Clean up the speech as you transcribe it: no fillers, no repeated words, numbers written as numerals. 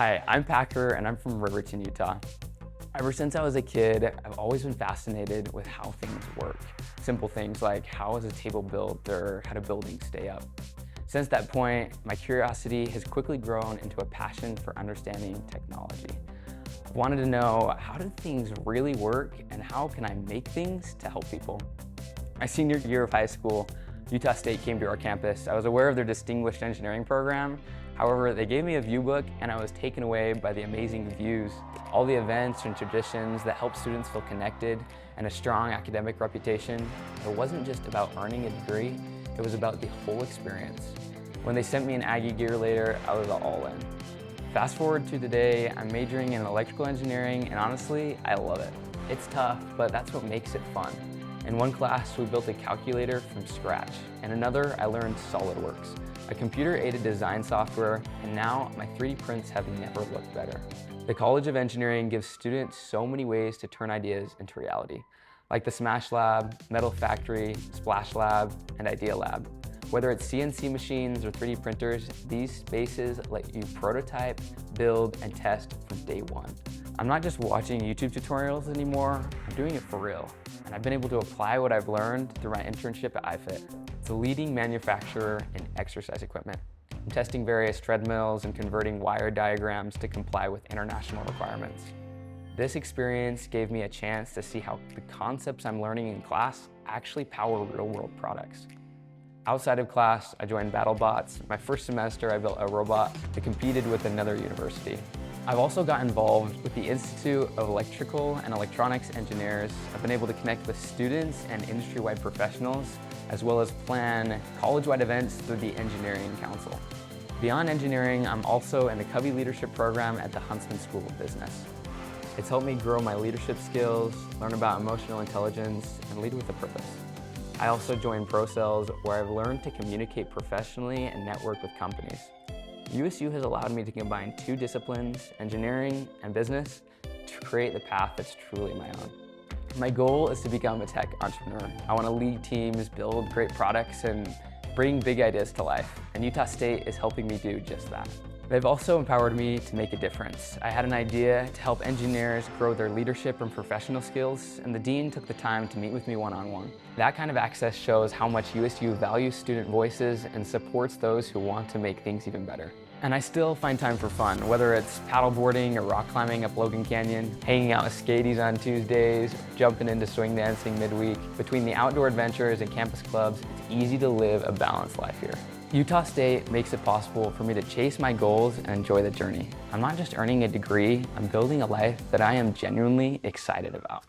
Hi, I'm Packer and I'm from Riverton, Utah. Ever since I was a kid, I've always been fascinated with how things work. Simple things like how is a table built or how do buildings stay up. Since that point, my curiosity has quickly grown into a passion for understanding technology. I wanted to know, how do things really work and how can I make things to help people? My senior year of high school, Utah State came to our campus. I was aware of their distinguished engineering program. However, they gave me a view book and I was taken away by the amazing views, all the events and traditions that help students feel connected, and a strong academic reputation. It wasn't just about earning a degree, it was about the whole experience. When they sent me an Aggie gear later, I was all in. Fast forward to today, I'm majoring in electrical engineering, and honestly, I love it. It's tough, but that's what makes it fun. In one class, we built a calculator from scratch. In another, I learned SolidWorks, a computer-aided design software, and now my 3D prints have never looked better. The College of Engineering gives students so many ways to turn ideas into reality, like the Smash Lab, Metal Factory, Splash Lab, and Idea Lab. Whether it's CNC machines or 3D printers, these spaces let you prototype, build, and test from day one. I'm not just watching YouTube tutorials anymore, I'm doing it for real. And I've been able to apply what I've learned through my internship at iFit. It's a leading manufacturer in exercise equipment. I'm testing various treadmills and converting wire diagrams to comply with international requirements. This experience gave me a chance to see how the concepts I'm learning in class actually power real-world products. Outside of class, I joined Battle Bots. My first semester, I built a robot that competed with another university. I've also got involved with the Institute of Electrical and Electronics Engineers. I've been able to connect with students and industry-wide professionals, as well as plan college-wide events through the Engineering Council. Beyond engineering, I'm also in the Covey Leadership Program at the Huntsman School of Business. It's helped me grow my leadership skills, learn about emotional intelligence, and lead with a purpose. I also joined ProSales, where I've learned to communicate professionally and network with companies. USU has allowed me to combine two disciplines, engineering and business, to create the path that's truly my own. My goal is to become a tech entrepreneur. I want to lead teams, build great products, and bring big ideas to life. And Utah State is helping me do just that. They've also empowered me to make a difference. I had an idea to help engineers grow their leadership and professional skills, and the dean took the time to meet with me one-on-one. That kind of access shows how much USU values student voices and supports those who want to make things even better. And I still find time for fun, whether it's paddleboarding or rock climbing up Logan Canyon, hanging out with skaties on Tuesdays, jumping into swing dancing midweek. Between the outdoor adventures and campus clubs, it's easy to live a balanced life here. Utah State makes it possible for me to chase my goals and enjoy the journey. I'm not just earning a degree, I'm building a life that I am genuinely excited about.